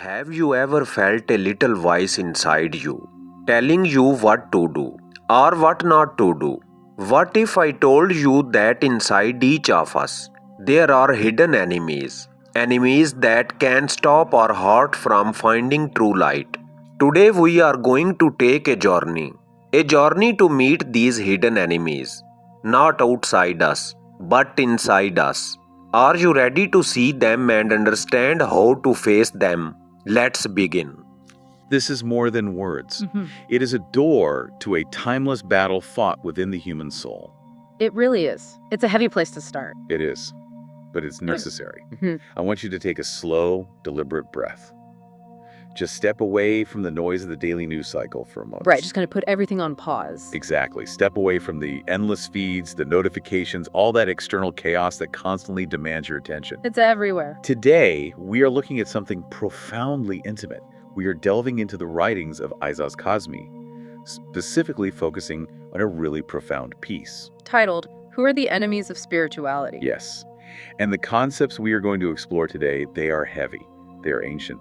Have you ever felt a little voice inside you telling you what to do or what not to do? What if I told you that inside each of us there are hidden enemies, enemies that can stop our heart from finding true light? Today we are going to take a journey to meet these hidden enemies, not outside us, but inside us. Are you ready to see them and understand how to face them? Let's begin. This is more than words. Mhm. It is a door to a timeless battle fought within the human soul. It really is. It's a heavy place to start. It is, but it's necessary. Mhm. I want you to take a slow, deliberate breath. Just step away from the noise of the daily news cycle for a moment. Right, just kind of put everything on pause. Exactly. Step away from the endless feeds, the notifications, all that external chaos that constantly demands your attention. It's everywhere. Today, we are looking at something profoundly intimate. We are delving into the writings of Isaiah Kazmi, specifically focusing on a really profound piece. Titled, Who Are the Enemies of Spirituality? Yes. And the concepts we are going to explore today, they are heavy, they are ancient,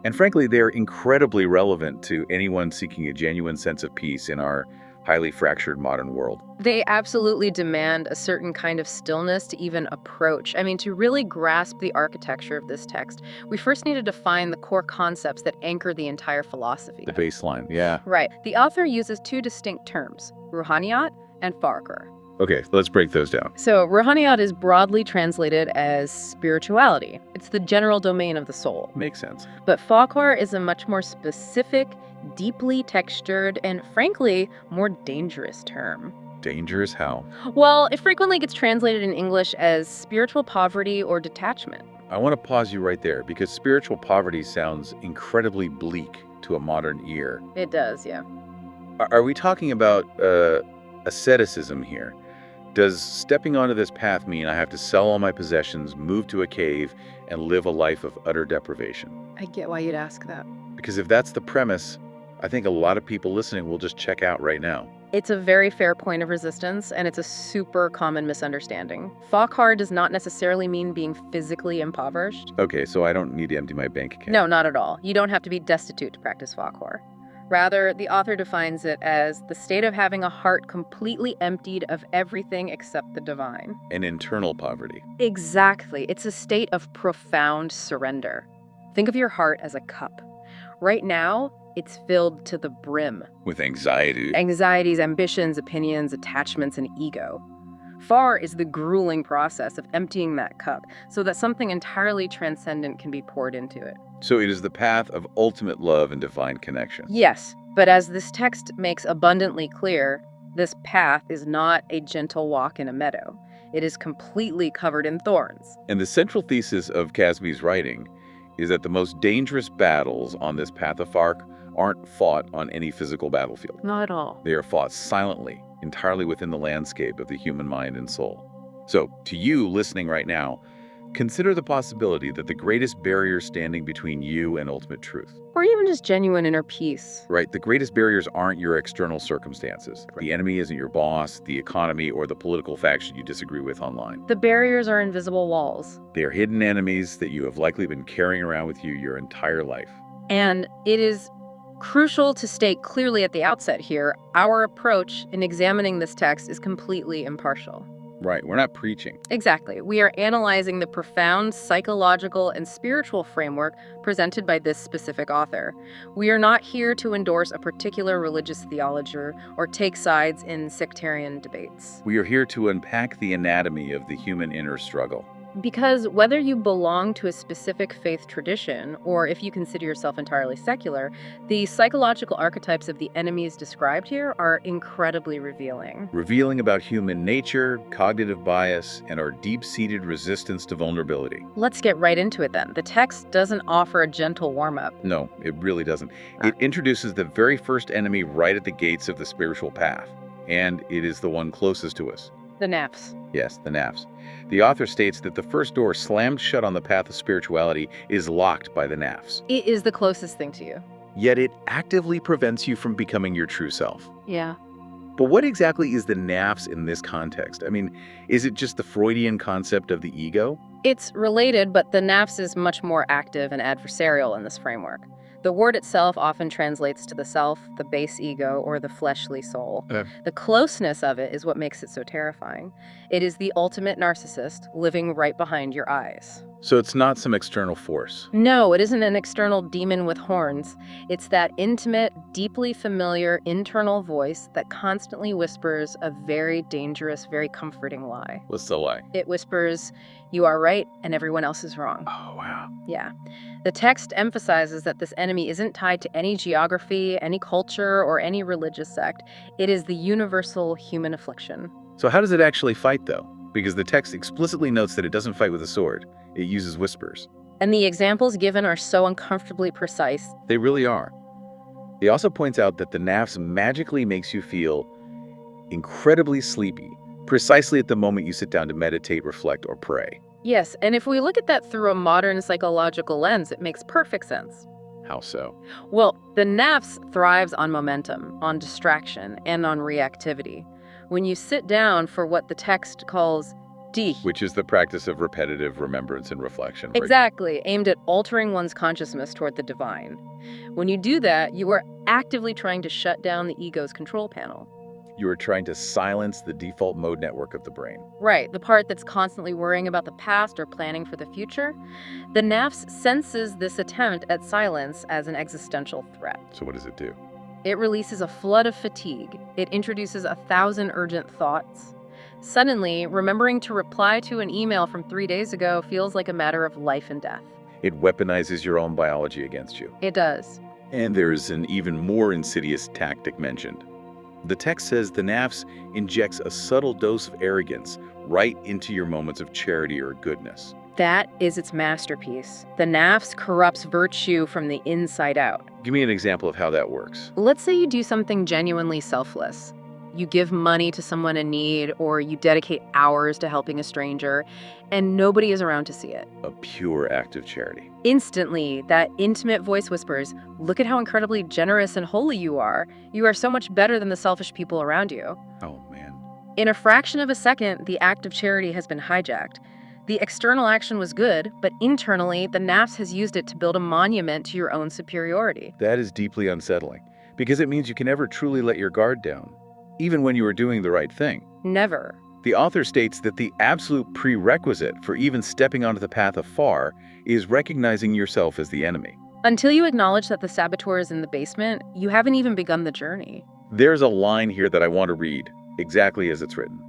and frankly, they are incredibly relevant to anyone seeking a genuine sense of peace in our highly fractured modern world. They absolutely demand a certain kind of stillness to even approach. To really grasp the architecture of this text, we first need to define the core concepts that anchor the entire philosophy. The baseline, yeah. Right. The author uses two distinct terms, ruhaniyat and farqur. Okay, let's break those down. So, ruhaniyat is broadly translated as spirituality. It's the general domain of the soul. Makes sense. But farqur is a much more specific, deeply textured, and frankly, more dangerous term. Dangerous how? Well, it frequently gets translated in English as spiritual poverty or detachment. I want to pause you right there because spiritual poverty sounds incredibly bleak to a modern ear. It does, yeah. Are we talking about asceticism here? Does stepping onto this path mean I have to sell all my possessions, move to a cave, and live a life of utter deprivation? I get why you'd ask that. Because if that's the premise, I think a lot of people listening will just check out right now. It's a very fair point of resistance, and it's a super common misunderstanding. Farqur does not necessarily mean being physically impoverished. Okay, so I don't need to empty my bank account. No, not at all. You don't have to be destitute to practice farqur. Rather, the author defines it as the state of having a heart completely emptied of everything except the divine. An internal poverty. Exactly. It's a state of profound surrender. Think of your heart as a cup. Right now, it's filled to the brim. With anxiety. Anxieties, ambitions, opinions, attachments, and ego. Far is the grueling process of emptying that cup so that something entirely transcendent can be poured into it. So it is the path of ultimate love and divine connection. Yes, but as this text makes abundantly clear, this path is not a gentle walk in a meadow. It is completely covered in thorns. And the central thesis of Casby's writing is that the most dangerous battles on this path of Fark aren't fought on any physical battlefield. Not at all. They are fought silently, entirely within the landscape of the human mind and soul. So, to you listening right now, consider the possibility that the greatest barrier standing between you and ultimate truth. Or even just genuine inner peace. Right, the greatest barriers aren't your external circumstances. The enemy isn't your boss, the economy, or the political faction you disagree with online. The barriers are invisible walls. They are hidden enemies that you have likely been carrying around with you your entire life. And it is crucial to state clearly at the outset here, our approach in examining this text is completely impartial. Right, we're not preaching. Exactly. We are analyzing the profound psychological and spiritual framework presented by this specific author. We are not here to endorse a particular religious theology or take sides in sectarian debates. We are here to unpack the anatomy of the human inner struggle. Because whether you belong to a specific faith tradition, or if you consider yourself entirely secular, the psychological archetypes of the enemies described here are incredibly revealing. Revealing about human nature, cognitive bias, and our deep-seated resistance to vulnerability. Let's get right into it then. The text doesn't offer a gentle warm-up. No, it really doesn't. It introduces the very first enemy right at the gates of the spiritual path, and it is the one closest to us. The nafs. Yes, the nafs. The author states that the first door slammed shut on the path of spirituality is locked by the nafs. It is the closest thing to you. Yet it actively prevents you from becoming your true self. Yeah. But what exactly is the nafs in this context? Is it just the Freudian concept of the ego? It's related, but the nafs is much more active and adversarial in this framework. The word itself often translates to the self, the base ego, or the fleshly soul. The closeness of it is what makes it so terrifying. It is the ultimate narcissist living right behind your eyes. So it's not some external force. No, it isn't an external demon with horns. It's that intimate, deeply familiar internal voice that constantly whispers a very dangerous, very comforting lie. What's the lie? It whispers, "You are right and everyone else is wrong." Oh, wow. Yeah. The text emphasizes that this enemy isn't tied to any geography, any culture, or any religious sect. It is the universal human affliction. So how does it actually fight, though? Because the text explicitly notes that it doesn't fight with a sword. It uses whispers. And the examples given are so uncomfortably precise. They really are. He also points out that the nafs magically makes you feel incredibly sleepy, precisely at the moment you sit down to meditate, reflect, or pray. Yes, and if we look at that through a modern psychological lens, it makes perfect sense. How so? Well, the nafs thrives on momentum, on distraction, and on reactivity. When you sit down for what the text calls dich, Which is the practice of repetitive remembrance and reflection. Right? exactly, aimed at altering one's consciousness toward the divine. When you do that, you are actively trying to shut down the ego's control panel. You are trying to silence the default mode network of the brain. Right, the part that's constantly worrying about the past or planning for the future. The nafs senses this attempt at silence as an existential threat. So what does it do? It releases a flood of fatigue. It introduces 1,000 urgent thoughts. Suddenly, remembering to reply to an email from 3 days ago feels like a matter of life and death. It weaponizes your own biology against you. It does. And there's an even more insidious tactic mentioned. The text says the nafs injects a subtle dose of arrogance right into your moments of charity or goodness. That is its masterpiece. The nafs corrupts virtue from the inside out. Give me an example of how that works. Let's say you do something genuinely selfless. You give money to someone in need, or you dedicate hours to helping a stranger, and nobody is around to see it. A pure act of charity. Instantly, that intimate voice whispers, "Look at how incredibly generous and holy you are. You are so much better than the selfish people around you." Oh, man. In a fraction of a second, the act of charity has been hijacked. The external action was good, but internally, the nafs has used it to build a monument to your own superiority. That is deeply unsettling, because it means you can never truly let your guard down, even when you are doing the right thing. Never. The author states that the absolute prerequisite for even stepping onto the path of far is recognizing yourself as the enemy. Until you acknowledge that the saboteur is in the basement, you haven't even begun the journey. There's a line here that I want to read, exactly as it's written.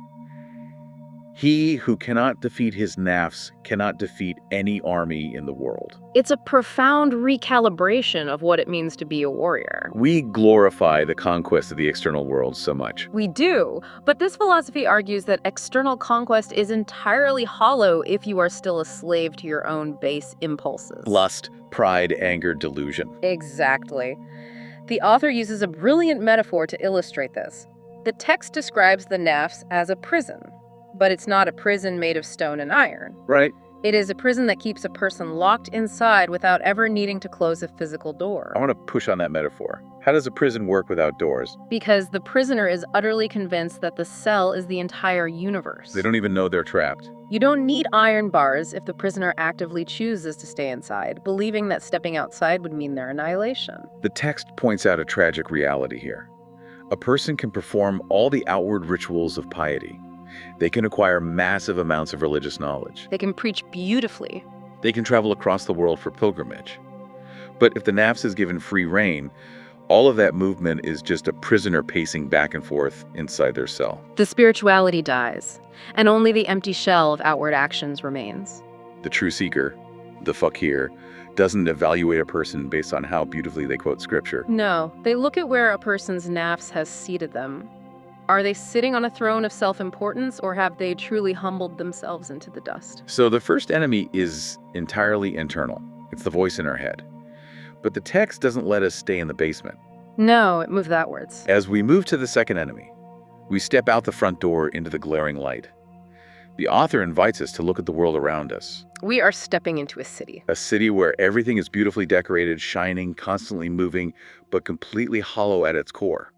He who cannot defeat his nafs cannot defeat any army in the world. It's a profound recalibration of what it means to be a warrior. We glorify the conquest of the external world so much. We do, but this philosophy argues that external conquest is entirely hollow if you are still a slave to your own base impulses. Lust, pride, anger, delusion. Exactly. The author uses a brilliant metaphor to illustrate this. The text describes the nafs as a prison, but it's not a prison made of stone and iron. Right? It is a prison that keeps a person locked inside without ever needing to close a physical door. I want to push on that metaphor. How does a prison work without doors? Because the prisoner is utterly convinced that the cell is the entire universe. They don't even know they're trapped. You don't need iron bars if the prisoner actively chooses to stay inside, believing that stepping outside would mean their annihilation. The text points out a tragic reality here. A person can perform all the outward rituals of piety. They can acquire massive amounts of religious knowledge. They can preach beautifully. They can travel across the world for pilgrimage. But if the nafs is given free rein, all of that movement is just a prisoner pacing back and forth inside their cell. The spirituality dies, and only the empty shell of outward actions remains. The true seeker, the fakir, doesn't evaluate a person based on how beautifully they quote scripture. No, they look at where a person's nafs has seated them. Are they sitting on a throne of self-importance, or have they truly humbled themselves into the dust? So the first enemy is entirely internal. It's the voice in our head. But the text doesn't let us stay in the basement. No, it moved outwards. As we move to the second enemy, we step out the front door into the glaring light. The author invites us to look at the world around us. We are stepping into a city. A city where everything is beautifully decorated, shining, constantly moving, but completely hollow at its core.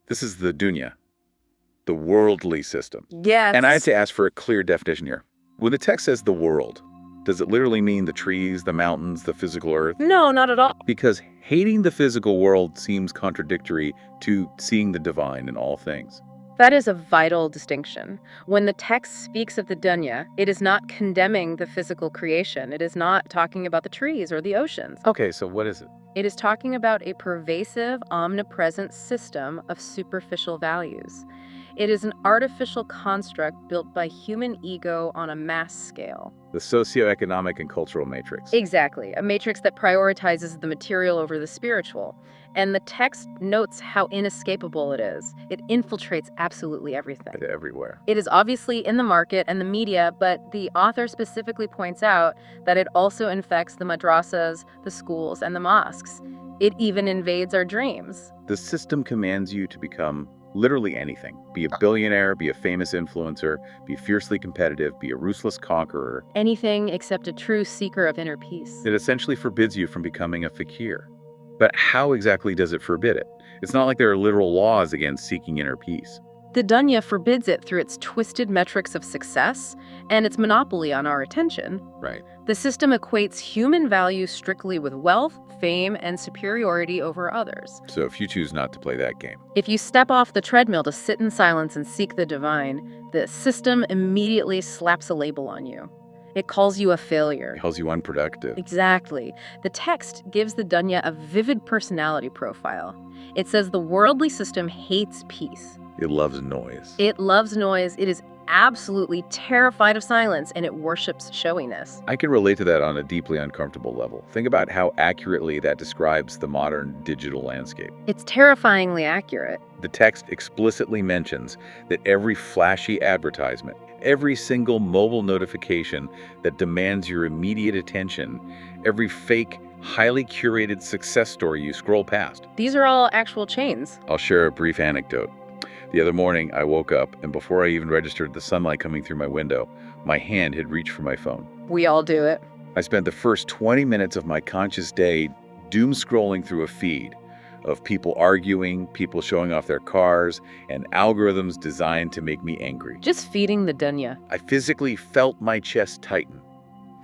This is the dunya, the worldly system. Yes. And I have to ask for a clear definition here. When the text says the world, does it literally mean the trees, the mountains, the physical earth? No, not at all. Because hating the physical world seems contradictory to seeing the divine in all things. That is a vital distinction. When the text speaks of the dunya, it is not condemning the physical creation. It is not talking about the trees or the oceans. Okay, so what is it? It is talking about a pervasive, omnipresent system of superficial values. It is an artificial construct built by human ego on a mass scale. The socioeconomic and cultural matrix. Exactly, a matrix that prioritizes the material over the spiritual. And the text notes how inescapable it is. It infiltrates absolutely everything. Everywhere. It is obviously in the market and the media, but the author specifically points out that it also infects the madrasas, the schools, and the mosques. It even invades our dreams. The system commands you to become literally anything. Be a billionaire, be a famous influencer, be fiercely competitive, be a ruthless conqueror. Anything except a true seeker of inner peace. It essentially forbids you from becoming a fakir. But how exactly does it forbid it? It's not like there are literal laws against seeking inner peace. The dunya forbids it through its twisted metrics of success and its monopoly on our attention. Right. The system equates human value strictly with wealth, fame, and superiority over others. So if you choose not to play that game. If you step off the treadmill to sit in silence and seek the divine, the system immediately slaps a label on you. It calls you a failure. It calls you unproductive. Exactly. The text gives the dunya a vivid personality profile. It says the worldly system hates peace. It loves noise. It loves noise. It is absolutely terrified of silence, and it worships showiness. I can relate to that on a deeply uncomfortable level. Think about how accurately that describes the modern digital landscape. It's terrifyingly accurate. The text explicitly mentions that every flashy advertisement, every single mobile notification that demands your immediate attention, every fake, highly curated success story you scroll past. These are all actual chains. I'll share a brief anecdote. The other morning, I woke up, and before I even registered the sunlight coming through my window, my hand had reached for my phone. We all do it. I spent the first 20 minutes of my conscious day doom scrolling through a feed of people arguing, people showing off their cars, and algorithms designed to make me angry. Just feeding the dunya. I physically felt my chest tighten.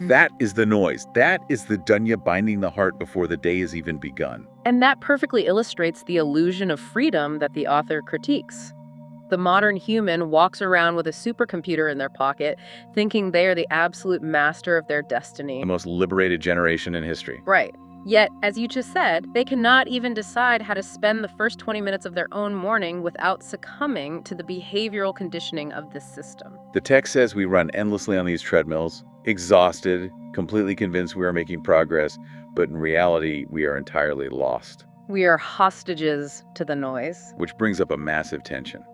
That is the noise. That is the dunya binding the heart before the day has even begun. And that perfectly illustrates the illusion of freedom that the author critiques. The modern human walks around with a supercomputer in their pocket, thinking they are the absolute master of their destiny. The most liberated generation in history. Right. Yet, as you just said, they cannot even decide how to spend the first 20 minutes of their own morning without succumbing to the behavioral conditioning of this system. The text says we run endlessly on these treadmills, exhausted, completely convinced we are making progress, but in reality, we are entirely lost. We are hostages to the noise. Which brings up a massive tension.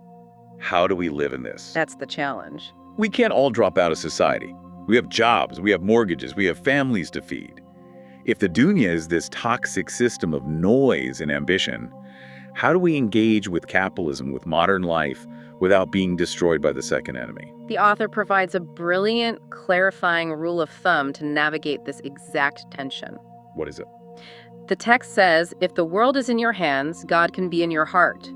How do we live in this? That's the challenge. We can't all drop out of society. We have jobs, we have mortgages, we have families to feed. If the dunya is this toxic system of noise and ambition, how do we engage with capitalism, with modern life, without being destroyed by the second enemy? The author provides a brilliant, clarifying rule of thumb to navigate this exact tension. What is it? The text says, if the world is in your hands, God can be in your heart.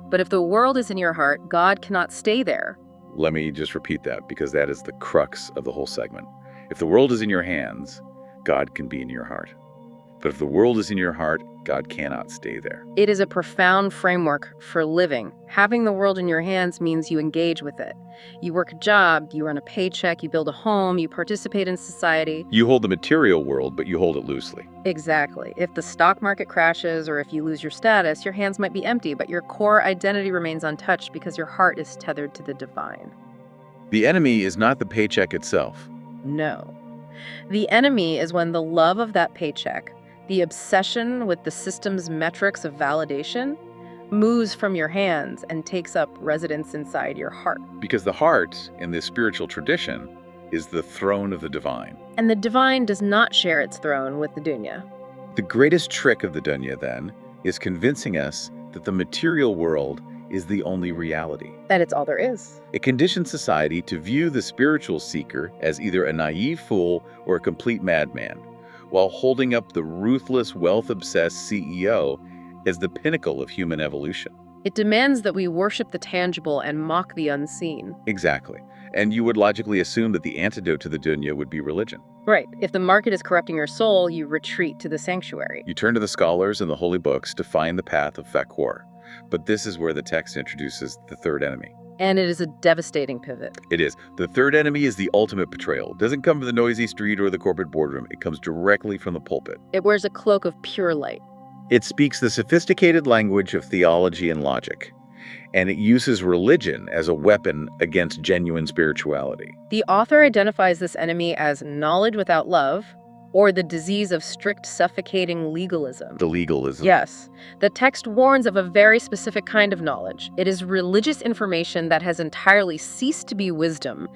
But if the world is in your heart, God cannot stay there. Let me just repeat that, because that is the crux of the whole segment. If the world is in your hands, God can be in your heart. But if the world is in your heart, God cannot stay there. It is a profound framework for living. Having the world in your hands means you engage with it. You work a job, you earn a paycheck, you build a home, you participate in society. You hold the material world, but you hold it loosely. Exactly. If the stock market crashes or if you lose your status, your hands might be empty, but your core identity remains untouched because your heart is tethered to the divine. The enemy is not the paycheck itself. No. The enemy is when the love of that paycheck, the obsession with the system's metrics of validation, moves from your hands and takes up residence inside your heart. Because the heart, in this spiritual tradition, is the throne of the divine. And the divine does not share its throne with the dunya. The greatest trick of the dunya, then, is convincing us that the material world is the only reality. That it's all there is. It conditions society to view the spiritual seeker as either a naive fool or a complete madman, while holding up the ruthless, wealth-obsessed CEO as the pinnacle of human evolution. It demands that we worship the tangible and mock the unseen. Exactly. And you would logically assume that the antidote to the dunya would be religion. Right. If the market is corrupting your soul, you retreat to the sanctuary. You turn to the scholars and the holy books to find the path of Fakor. But this is where the text introduces the third enemy. And it is a devastating pivot. It is. The third enemy is the ultimate betrayal. It doesn't come from the noisy street or the corporate boardroom. It comes directly from the pulpit. It wears a cloak of pure light. It speaks the sophisticated language of theology and logic, and it uses religion as a weapon against genuine spirituality. The author identifies this enemy as knowledge without love, or the disease of strict, suffocating legalism. The legalism. Yes. The text warns of a very specific kind of knowledge. It is religious information that has entirely ceased to be wisdom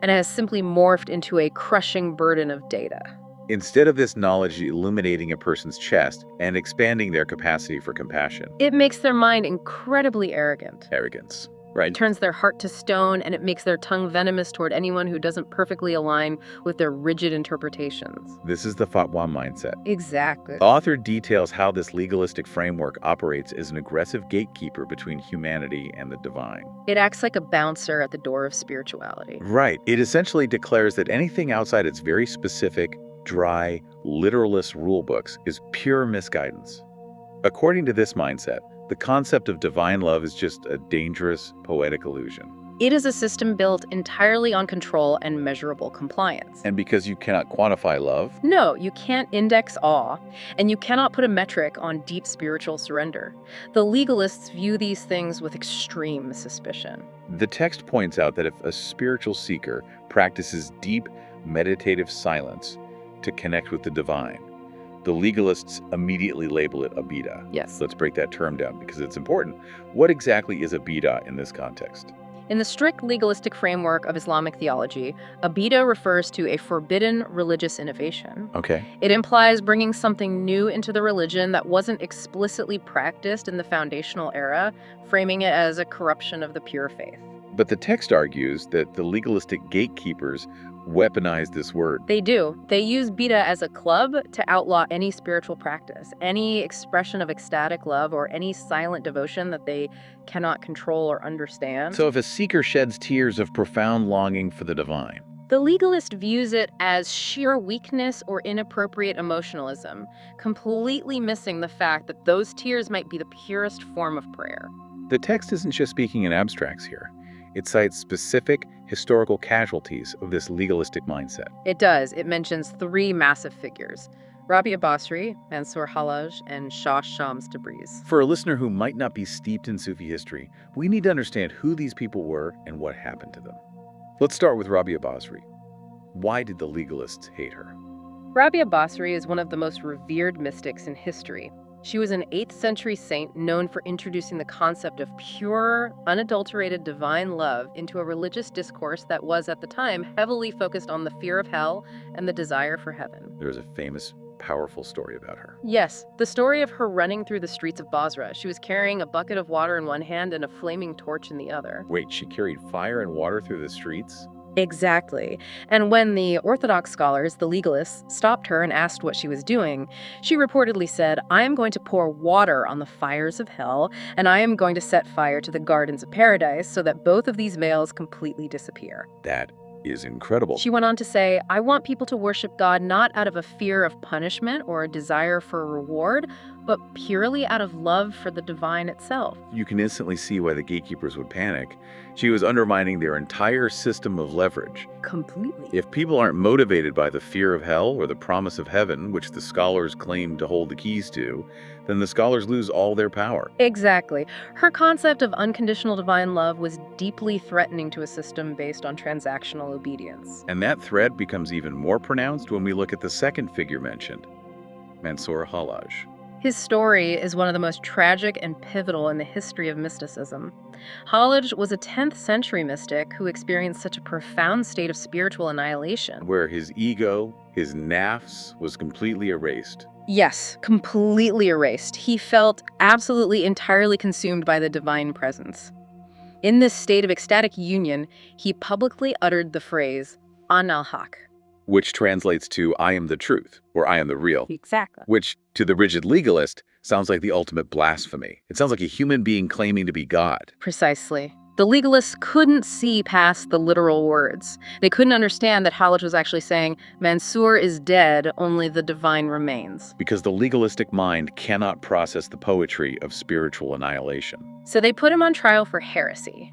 and has simply morphed into a crushing burden of data. Instead of this knowledge illuminating a person's chest and expanding their capacity for compassion. It makes their mind incredibly arrogant. Arrogance. Right. It turns their heart to stone, and it makes their tongue venomous toward anyone who doesn't perfectly align with their rigid interpretations. This is the fatwa mindset. Exactly. The author details how this legalistic framework operates as an aggressive gatekeeper between humanity and the divine. It acts like a bouncer at the door of spirituality. Right. It essentially declares that anything outside its very specific, dry, literalist rulebooks is pure misguidance. According to this mindset, the concept of divine love is just a dangerous, poetic illusion. It is a system built entirely on control and measurable compliance. And because you cannot quantify love, No, you can't index awe, and you cannot put a metric on deep spiritual surrender. The legalists view these things with extreme suspicion. the text points out that if a spiritual seeker practices deep, meditative silence to connect with the divine, the legalists immediately label it a bid'ah. Yes. Let's break that term down because it's important. What exactly is a bid'ah in this context? In the strict legalistic framework of Islamic theology, a bid'ah refers to a forbidden religious innovation. Okay. It implies bringing something new into the religion that wasn't explicitly practiced in the foundational era, framing it as a corruption of the pure faith. But the text argues that the legalistic gatekeepers weaponize this word. They do. They use bid'ah as a club to outlaw any spiritual practice, any expression of ecstatic love, or any silent devotion that they cannot control or understand. So if a seeker sheds tears of profound longing for the divine, The legalist views it as sheer weakness or inappropriate emotionalism, completely missing the fact that those tears might be the purest form of prayer. the text isn't just speaking in abstracts here. It cites specific historical casualties of this legalistic mindset. It does. It mentions three massive figures: Rabia Basri, Mansour Hallaj, and Shah Shams Tabriz. For a listener who might not be steeped in Sufi history, we need to understand who these people were and what happened to them. Let's start with Rabia Basri. Why did the legalists hate her? Rabia Basri is one of the most revered mystics in history. She was an 8th century saint known for introducing the concept of pure, unadulterated divine love into a religious discourse that was, at the time, heavily focused on the fear of hell and the desire for heaven. There's a famous, powerful story about her. Yes, the story of her running through the streets of Basra. She was carrying a bucket of water in one hand and a flaming torch in the other. Wait, she carried fire and water through the streets? Exactly. And when the Orthodox scholars, the legalists, stopped her and asked what she was doing, she reportedly said, "I am going to pour water on the fires of hell, and I am going to set fire to the gardens of paradise so that both of these veils completely disappear." That is incredible. She went on to say, "I want people to worship God not out of a fear of punishment or a desire for a reward, but purely out of love for the divine itself." You can instantly see why the gatekeepers would panic. She was undermining their entire system of leverage. Completely. If people aren't motivated by the fear of hell or the promise of heaven, which the scholars claim to hold the keys to, then the scholars lose all their power. Exactly. Her concept of unconditional divine love was deeply threatening to a system based on transactional obedience. And that threat becomes even more pronounced when we look at the second figure mentioned, Mansour Hallaj. His story is one of the most tragic and pivotal in the history of mysticism. Hallaj was a 10th century mystic who experienced such a profound state of spiritual annihilation. Where his ego, his nafs, was completely erased. Yes, completely erased. He felt absolutely entirely consumed by the divine presence. In this state of ecstatic union, he publicly uttered the phrase, "An al-Haq." Which translates to "I am the truth," or "I am the real." Exactly. Which, to the rigid legalist, sounds like the ultimate blasphemy. It sounds like a human being claiming to be God. Precisely. The legalists couldn't see past the literal words. They couldn't understand that Hallett was actually saying, Mansour is dead, only the divine remains. Because the legalistic mind cannot process the poetry of spiritual annihilation. So they put him on trial for heresy.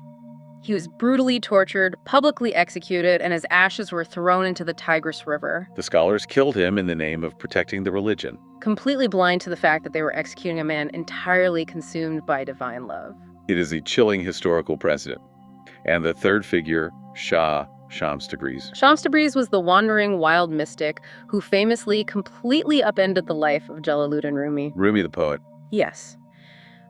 He was brutally tortured, publicly executed, and his ashes were thrown into the Tigris River. The scholars killed him in the name of protecting the religion. Completely blind to the fact that they were executing a man entirely consumed by divine love. It is a chilling historical precedent. And the third figure, Shams Tabriz. Shams Tabriz was the wandering wild mystic who famously completely upended the life of Jalaluddin Rumi. Rumi the poet. Yes.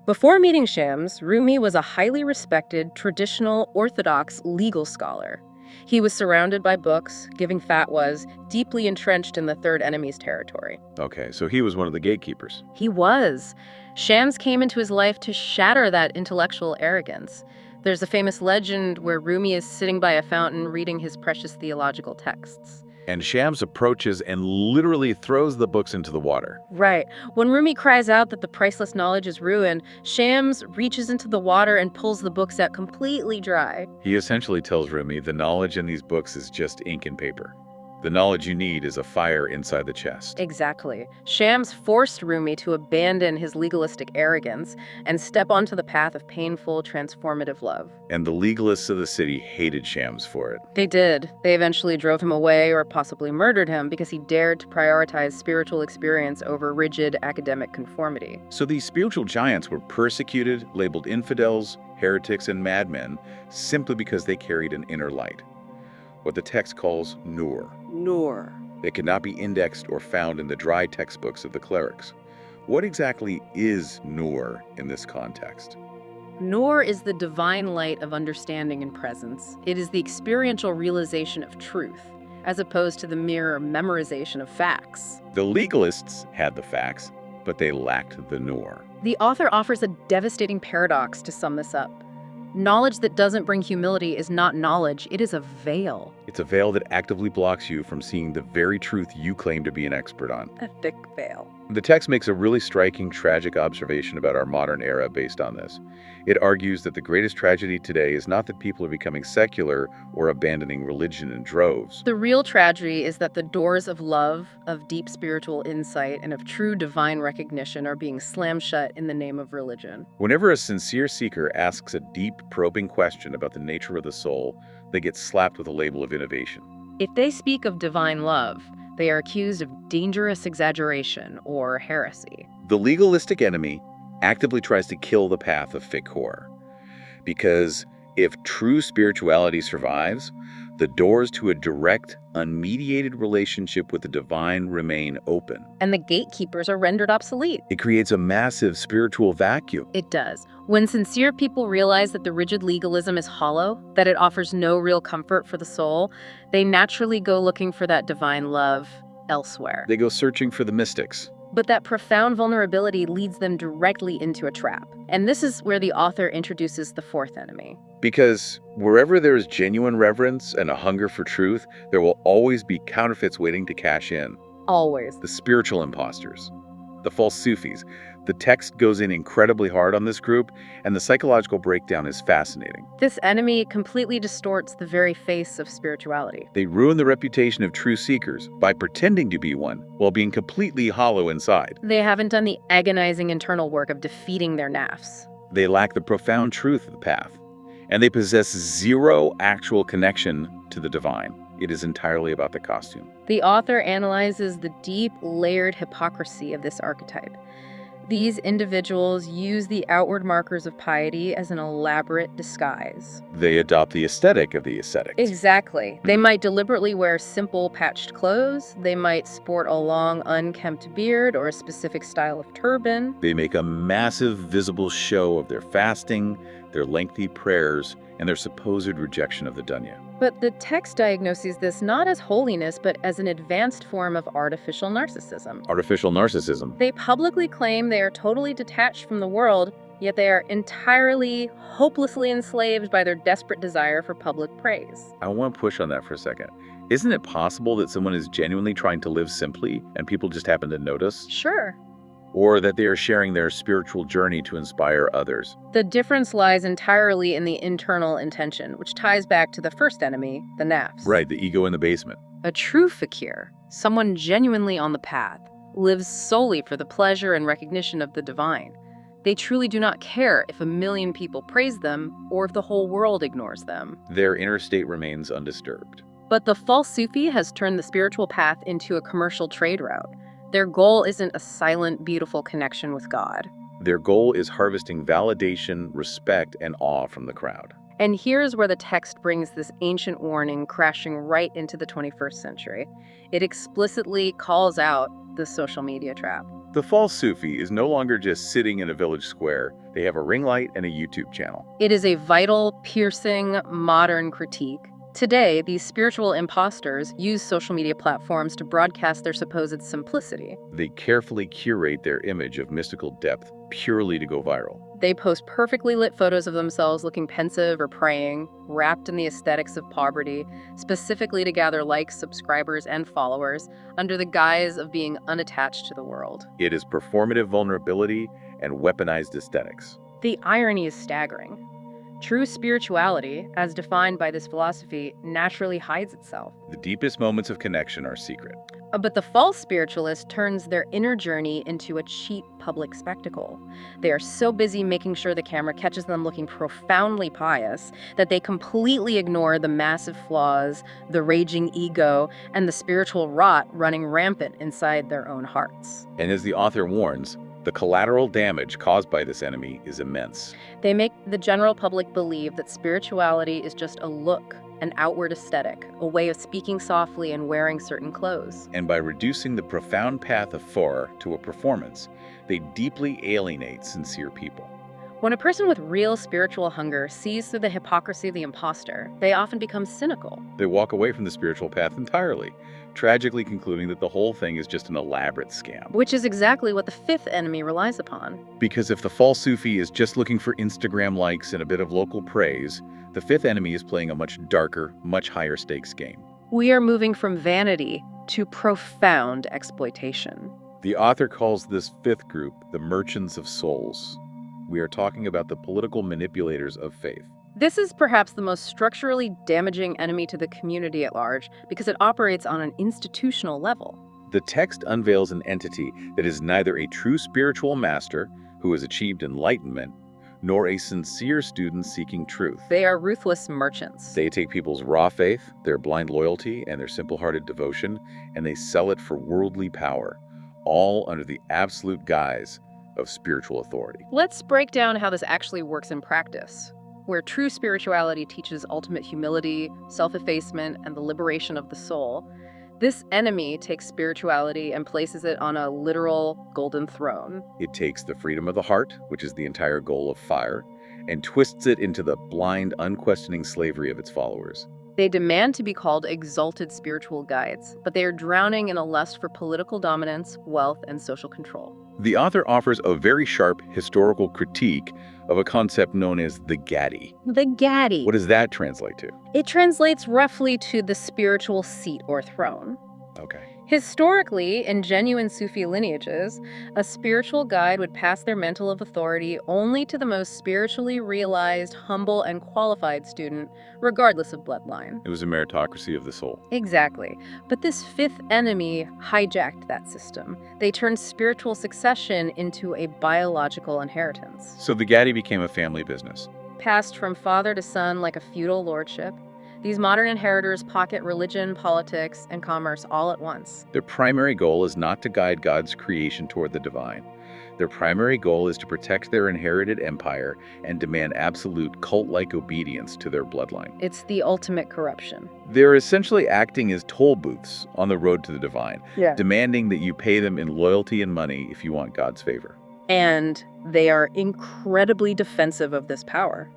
Before meeting Shams, Rumi was a highly respected, traditional, orthodox legal scholar. He was surrounded by books, giving fatwas, deeply entrenched in the Third Enemy's territory. Okay, so he was one of the gatekeepers. He was. Shams came into his life to shatter that intellectual arrogance. There's a famous legend where Rumi is sitting by a fountain reading his precious theological texts. And Shams approaches and literally throws the books into the water. Right. When Rumi cries out that the priceless knowledge is ruined, Shams reaches into the water and pulls the books out completely dry. He essentially tells Rumi the knowledge in these books is just ink and paper. The knowledge you need is a fire inside the chest. Exactly. Shams forced Rumi to abandon his legalistic arrogance and step onto the path of painful, transformative love. And the legalists of the city hated Shams for it. They did. They eventually drove him away or possibly murdered him because he dared to prioritize spiritual experience over rigid academic conformity. So these spiritual giants were persecuted, labeled infidels, heretics, and madmen simply because they carried an inner light. What the text calls nur. Nur. They could not be indexed or found in the dry textbooks of the clerics. What exactly is nur in this context? Nur is the divine light of understanding and presence. It is the experiential realization of truth, as opposed to the mere memorization of facts. The legalists had the facts, but they lacked the nur. The author offers a devastating paradox to sum this up. Knowledge that doesn't bring humility is not knowledge, it is a veil. It's a veil that actively blocks you from seeing the very truth you claim to be an expert on. A thick veil. The text makes a really striking, tragic observation about our modern era based on this. It argues that the greatest tragedy today is not that people are becoming secular or abandoning religion in droves. The real tragedy is that the doors of love, of deep spiritual insight, and of true divine recognition are being slammed shut in the name of religion. Whenever a sincere seeker asks a deep, probing question about the nature of the soul, they get slapped with a label of innovation. If they speak of divine love, they are accused of dangerous exaggeration or heresy. The legalistic enemy actively tries to kill the path of fiqh, because if true spirituality survives, the doors to a direct, unmediated relationship with the divine remain open. And the gatekeepers are rendered obsolete. It creates a massive spiritual vacuum. It does. When sincere people realize that the rigid legalism is hollow, that it offers no real comfort for the soul, they naturally go looking for that divine love elsewhere. They go searching for the mystics. But that profound vulnerability leads them directly into a trap. And this is where the author introduces the fourth enemy. Because wherever there is genuine reverence and a hunger for truth, there will always be counterfeits waiting to cash in. Always. The spiritual imposters, the false Sufis. The text goes in incredibly hard on this group, and the psychological breakdown is fascinating. This enemy completely distorts the very face of spirituality. They ruin the reputation of true seekers by pretending to be one while being completely hollow inside. They haven't done the agonizing internal work of defeating their nafs. They lack the profound truth of the path, and they possess zero actual connection to the divine. It is entirely about the costume. The author analyzes the deep, layered hypocrisy of this archetype. These individuals use the outward markers of piety as an elaborate disguise. They adopt the aesthetic of the ascetics. Exactly. They might deliberately wear simple patched clothes. They might sport a long, unkempt beard or a specific style of turban. They make a massive visible show of their fasting, their lengthy prayers, and their supposed rejection of the dunya. But the text diagnoses this not as holiness, but as an advanced form of artificial narcissism. Artificial narcissism. They publicly claim they are totally detached from the world, yet they are entirely, hopelessly enslaved by their desperate desire for public praise. I want to push on that for a second. Isn't it possible that someone is genuinely trying to live simply and people just happen to notice? Sure. or that they are sharing their spiritual journey to inspire others. The difference lies entirely in the internal intention, which ties back to the first enemy, the nafs. Right, the ego in the basement. A true fakir, someone genuinely on the path, lives solely for the pleasure and recognition of the divine. They truly do not care if 1 million people praise them or if the whole world ignores them. Their inner state remains undisturbed. But the false Sufi has turned the spiritual path into a commercial trade route. Their goal isn't a silent, beautiful connection with God. Their goal is harvesting validation, respect, and awe from the crowd. And here's where the text brings this ancient warning crashing right into the 21st century. It explicitly calls out the social media trap. The false Sufi is no longer just sitting in a village square. They have a ring light and a YouTube channel. It is a vital, piercing, modern critique. Today, these spiritual imposters use social media platforms to broadcast their supposed simplicity. They carefully curate their image of mystical depth purely to go viral. They post perfectly lit photos of themselves looking pensive or praying, wrapped in the aesthetics of poverty, specifically to gather likes, subscribers, and followers, under the guise of being unattached to the world. It is performative vulnerability and weaponized aesthetics. The irony is staggering. True spirituality, as defined by this philosophy, naturally hides itself. The deepest moments of connection are secret. But the false spiritualist turns their inner journey into a cheap public spectacle. They are so busy making sure the camera catches them looking profoundly pious that they completely ignore the massive flaws, the raging ego, and the spiritual rot running rampant inside their own hearts. And as the author warns, the collateral damage caused by this enemy is immense. They make the general public believe that spirituality is just a look, an outward aesthetic, a way of speaking softly and wearing certain clothes. And by reducing the profound path of Thor to a performance, they deeply alienate sincere people. When a person with real spiritual hunger sees through the hypocrisy of the imposter, they often become cynical. They walk away from the spiritual path entirely, tragically concluding that the whole thing is just an elaborate scam. Which is exactly what the fifth enemy relies upon. Because if the false Sufi is just looking for Instagram likes and a bit of local praise, the fifth enemy is playing a much darker, much higher stakes game. We are moving from vanity to profound exploitation. The author calls this fifth group the merchants of souls. We are talking about the political manipulators of faith. This is perhaps the most structurally damaging enemy to the community at large because it operates on an institutional level. The text unveils an entity that is neither a true spiritual master who has achieved enlightenment, nor a sincere student seeking truth. They are ruthless merchants. They take people's raw faith, their blind loyalty, and their simple-hearted devotion, and they sell it for worldly power, all under the absolute guise of spiritual authority. Let's break down how this actually works in practice. Where true spirituality teaches ultimate humility, self-effacement, and the liberation of the soul, this enemy takes spirituality and places it on a literal golden throne. It takes the freedom of the heart, which is the entire goal of fire, and twists it into the blind, unquestioning slavery of its followers. They demand to be called exalted spiritual guides, but they are drowning in a lust for political dominance, wealth, and social control. The author offers a very sharp historical critique of a concept known as the Gadi. The Gadi. What does that translate to? It translates roughly to the spiritual seat or throne. Okay. Historically, in genuine Sufi lineages, a spiritual guide would pass their mantle of authority only to the most spiritually realized, humble, and qualified student, regardless of bloodline. It was a meritocracy of the soul. Exactly. But this fifth enemy hijacked that system. They turned spiritual succession into a biological inheritance. So the Gadi became a family business. Passed from father to son like a feudal lordship, these modern inheritors pocket religion, politics, and commerce all at once. Their primary goal is not to guide God's creation toward the divine. Their primary goal is to protect their inherited empire and demand absolute cult-like obedience to their bloodline. It's the ultimate corruption. They're essentially acting as toll booths on the road to the divine, demanding that you pay them in loyalty and money if you want God's favor. And they are incredibly defensive of this power.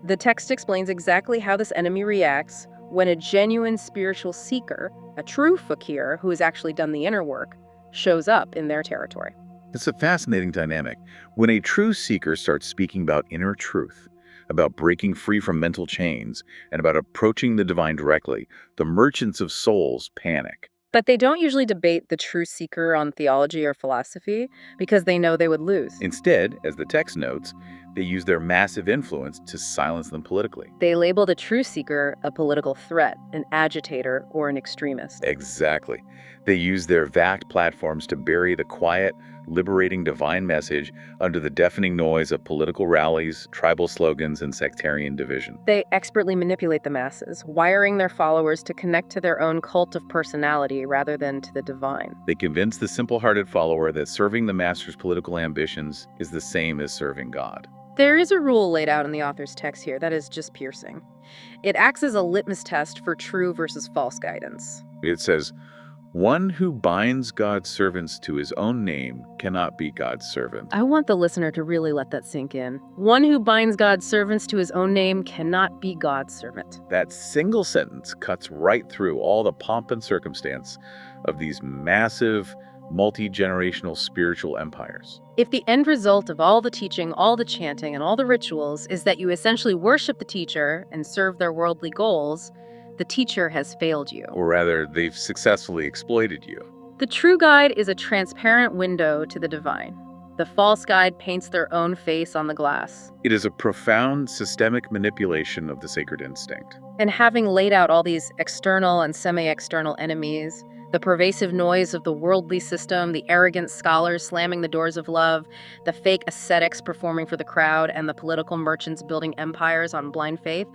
The text explains exactly how this enemy reacts when a genuine spiritual seeker, a true fakir who has actually done the inner work, shows up in their territory. It's a fascinating dynamic. When a true seeker starts speaking about inner truth, about breaking free from mental chains, and about approaching the divine directly, the merchants of souls panic. But they don't usually debate the true seeker on theology or philosophy because they know they would lose. Instead, as the text notes, they use their massive influence to silence them politically. They label the true seeker a political threat, an agitator, or an extremist. Exactly. They use their vast platforms to bury the quiet, liberating divine message under the deafening noise of political rallies, tribal slogans, and sectarian division. They expertly manipulate the masses, wiring their followers to connect to their own cult of personality rather than to the divine. They convince the simple-hearted follower that serving the master's political ambitions is the same as serving God. There is a rule laid out in the author's text here that is just piercing. It acts as a litmus test for true versus false guidance. It says, "One who binds God's servants to his own name cannot be God's servant." I want the listener to really let that sink in. One who binds God's servants to his own name cannot be God's servant. That single sentence cuts right through all the pomp and circumstance of these massive, multi-generational spiritual empires. If the end result of all the teaching, all the chanting, and all the rituals is that you essentially worship the teacher and serve their worldly goals, the teacher has failed you. Or rather, they've successfully exploited you. The true guide is a transparent window to the divine. The false guide paints their own face on the glass. It is a profound systemic manipulation of the sacred instinct. And having laid out all these external and semi-external enemies, the pervasive noise of the worldly system, the arrogant scholars slamming the doors of love, the fake ascetics performing for the crowd, and the political merchants building empires on blind faith,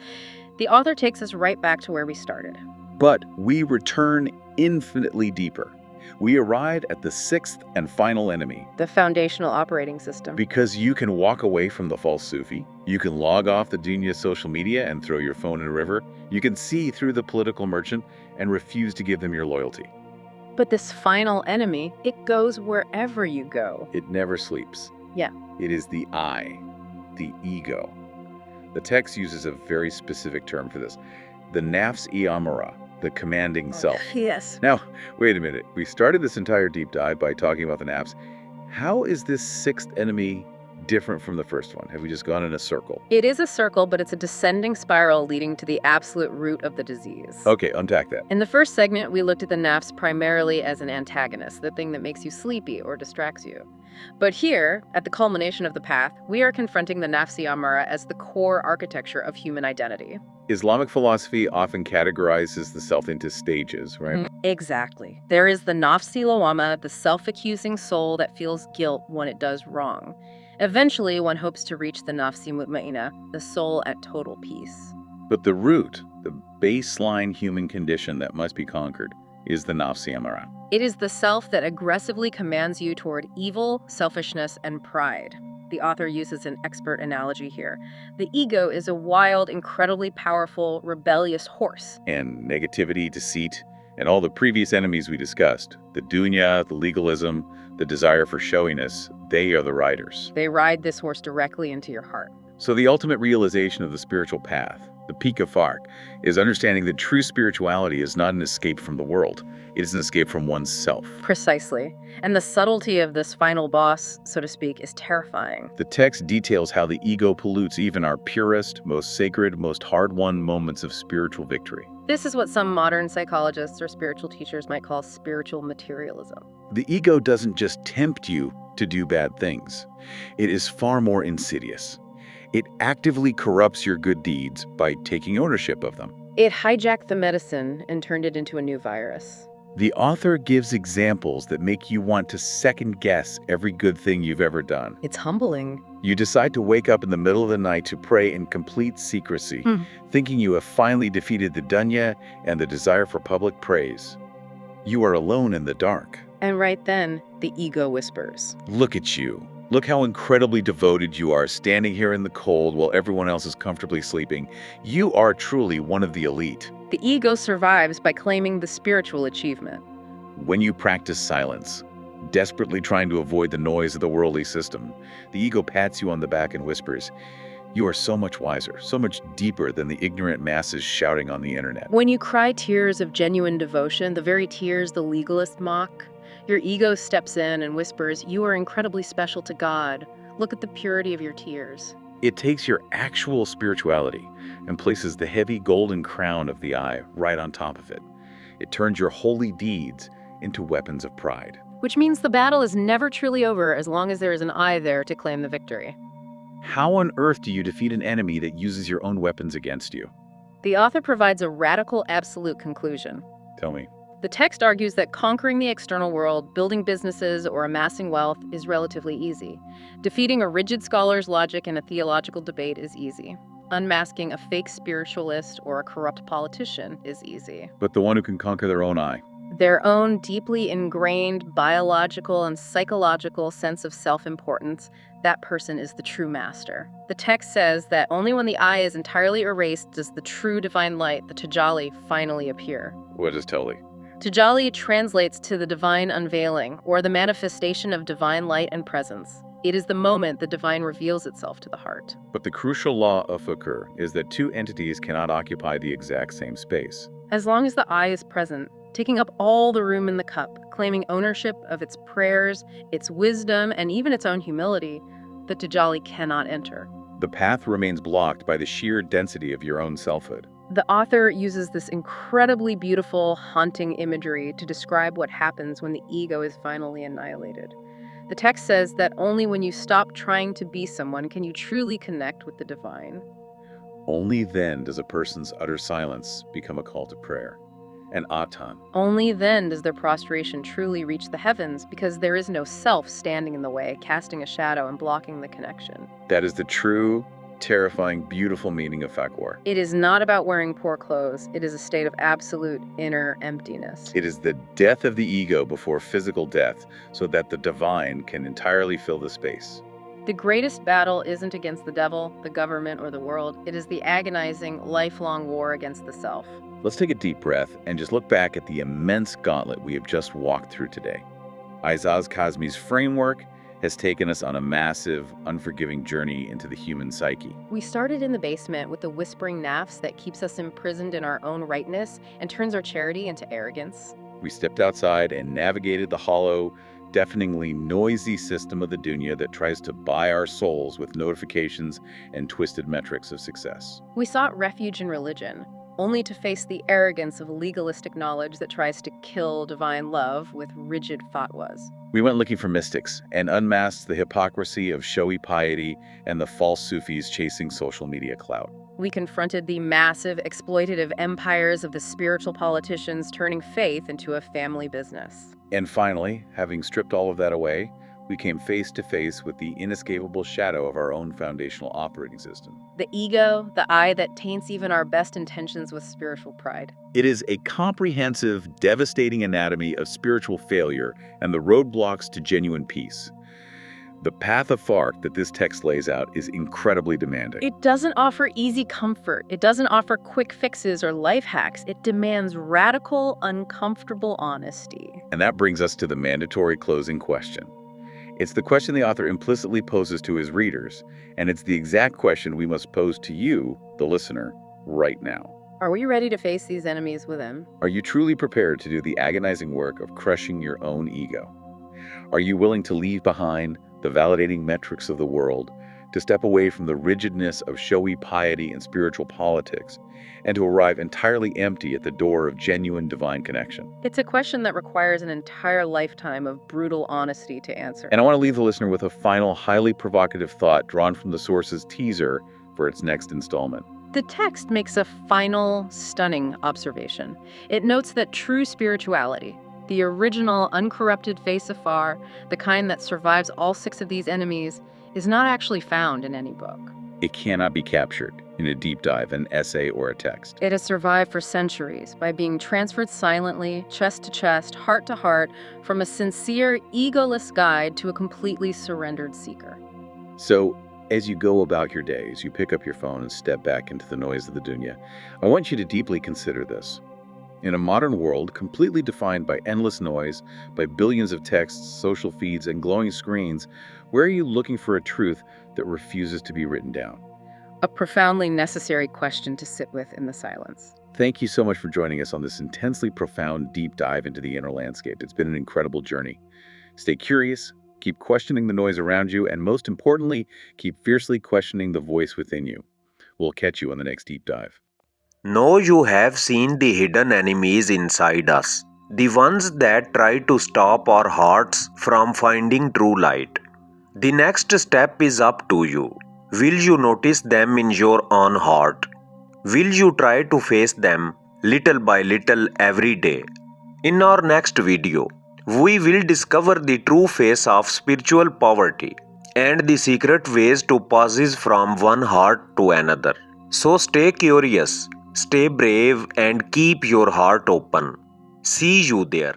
the author takes us right back to where we started. But we return infinitely deeper. We arrive at the sixth and final enemy. The foundational operating system. Because you can walk away from the false Sufi, you can log off the dunya social media and throw your phone in a river, you can see through the political merchant and refuse to give them your loyalty. But this final enemy, it goes wherever you go. It never sleeps. Yeah. It is the I, the ego. The text uses a very specific term for this, the nafs amara, the commanding self. Yes. Now, wait a minute. We started this entire deep dive by talking about the nafs. How is this sixth enemy different from the first one? Have we just gone in a circle? It is a circle, but it's a descending spiral leading to the absolute root of the disease. Okay, unpack that. In the first segment, we looked at the nafs primarily as an antagonist, the thing that makes you sleepy or distracts you. But here, at the culmination of the path, we are confronting the nafsi amara as the core architecture of human identity. Islamic philosophy often categorizes the self into stages, right? Exactly. There is the nafsi lawama, the self-accusing soul that feels guilt when it does wrong. Eventually, one hopes to reach the nafsi mutmainna, the soul at total peace. But the root, the baseline human condition that must be conquered, is the nafsi amara. It is the self that aggressively commands you toward evil, selfishness, and pride. The author uses an expert analogy here. The ego is a wild, incredibly powerful, rebellious horse. And negativity, deceit, and all the previous enemies we discussed, the dunya, the legalism, the desire for showiness, they are the riders. They ride this horse directly into your heart. So the ultimate realization of the spiritual path, the peak of Fark, is understanding that true spirituality is not an escape from the world. It is an escape from oneself. Precisely. And the subtlety of this final boss, so to speak, is terrifying. The text details how the ego pollutes even our purest, most sacred, most hard-won moments of spiritual victory. This is what some modern psychologists or spiritual teachers might call spiritual materialism. The ego doesn't just tempt you to do bad things. It is far more insidious. It actively corrupts your good deeds by taking ownership of them. It hijacked the medicine and turned it into a new virus. The author gives examples that make you want to second-guess every good thing you've ever done. It's humbling. You decide to wake up in the middle of the night to pray in complete secrecy, thinking you have finally defeated the dunya and the desire for public praise. You are alone in the dark. And right then, the ego whispers. Look at you. Look how incredibly devoted you are, standing here in the cold while everyone else is comfortably sleeping. You are truly one of the elite. The ego survives by claiming the spiritual achievement. When you practice silence, desperately trying to avoid the noise of the worldly system, the ego pats you on the back and whispers, "You are so much wiser, so much deeper than the ignorant masses shouting on the internet." When you cry tears of genuine devotion, the very tears the legalists mock, your ego steps in and whispers, "You are incredibly special to God. Look at the purity of your tears." It takes your actual spirituality and places the heavy golden crown of the eye right on top of it. It turns your holy deeds into weapons of pride. Which means the battle is never truly over as long as there is an I there to claim the victory. How on earth do you defeat an enemy that uses your own weapons against you? The author provides a radical absolute conclusion. Tell me. The text argues that conquering the external world, building businesses, or amassing wealth is relatively easy. Defeating a rigid scholar's logic in a theological debate is easy. Unmasking a fake spiritualist or a corrupt politician is easy. But the one who can conquer their own I. Their own deeply ingrained biological and psychological sense of self-importance, that person is the true master. The text says that only when the I is entirely erased does the true divine light, the Tajalli, finally appear. What is Tali? Tajalli translates to the divine unveiling, or the manifestation of divine light and presence. It is the moment the divine reveals itself to the heart. But the crucial law of Fakir is that two entities cannot occupy the exact same space. As long as the I is present, taking up all the room in the cup, claiming ownership of its prayers, its wisdom, and even its own humility, the Tajalli cannot enter. The path remains blocked by the sheer density of your own selfhood. The author uses this incredibly beautiful, haunting imagery to describe what happens when the ego is finally annihilated. The text says that only when you stop trying to be someone can you truly connect with the divine. Only then does a person's utter silence become a call to prayer, an atan. Only then does their prostration truly reach the heavens, because there is no self standing in the way, casting a shadow and blocking the connection. That is the true, terrifying, beautiful meaning of Fakir. It is not about wearing poor clothes. It is a state of absolute inner emptiness. It is the death of the ego before physical death, so that the divine can entirely fill the space. The greatest battle isn't against the devil, the government, or the world. It is the agonizing, lifelong war against the self. Let's take a deep breath and just look back at the immense gauntlet we have just walked through today. Aizaz Kazmi's framework has taken us on a massive, unforgiving journey into the human psyche. We started in the basement with the whispering nafs that keeps us imprisoned in our own rightness and turns our charity into arrogance. We stepped outside and navigated the hollow, deafeningly noisy system of the dunya that tries to buy our souls with notifications and twisted metrics of success. We sought refuge in religion, only to face the arrogance of legalistic knowledge that tries to kill divine love with rigid fatwas. We went looking for mystics and unmasked the hypocrisy of showy piety and the false Sufis chasing social media clout. We confronted the massive exploitative empires of the spiritual politicians turning faith into a family business. And finally, having stripped all of that away, we came face to face with the inescapable shadow of our own foundational operating system. The ego, the I that taints even our best intentions with spiritual pride. It is a comprehensive, devastating anatomy of spiritual failure and the roadblocks to genuine peace. The path of Fark that this text lays out is incredibly demanding. It doesn't offer easy comfort. It doesn't offer quick fixes or life hacks. It demands radical, uncomfortable honesty. And that brings us to the mandatory closing question. It's the question the author implicitly poses to his readers, and it's the exact question we must pose to you, the listener, right now. Are we ready to face these enemies with him? Are you truly prepared to do the agonizing work of crushing your own ego? Are you willing to leave behind the validating metrics of the world, to step away from the rigidness of showy piety and spiritual politics, and to arrive entirely empty at the door of genuine divine connection? It's a question that requires an entire lifetime of brutal honesty to answer. And I want to leave the listener with a final, highly provocative thought drawn from the source's teaser for its next installment. The text makes a final, stunning observation. It notes that true spirituality, the original, uncorrupted face of Far, the kind that survives all 6 of these enemies, is not actually found in any book. It cannot be captured in a deep dive, an essay, or a text. It has survived for centuries by being transferred silently, chest to chest, heart to heart, from a sincere, egoless guide to a completely surrendered seeker. So, as you go about your day, as you pick up your phone and step back into the noise of the dunya, I want you to deeply consider this. In a modern world completely defined by endless noise, by billions of texts, social feeds, and glowing screens, where are you looking for a truth that refuses to be written down? A profoundly necessary question to sit with in the silence. Thank you so much for joining us on this intensely profound deep dive into the inner landscape. It's been an incredible journey. Stay curious, keep questioning the noise around you, and most importantly, keep fiercely questioning the voice within you. We'll catch you on the next deep dive. Now you have seen the hidden enemies inside us, the ones that try to stop our hearts from finding true light. The next step is up to you. Will you notice them in your own heart? Will you try to face them little by little every day? In our next video, we will discover the true face of spiritual poverty and the secret ways to pass from one heart to another. So stay curious, stay brave, and keep your heart open. See you there.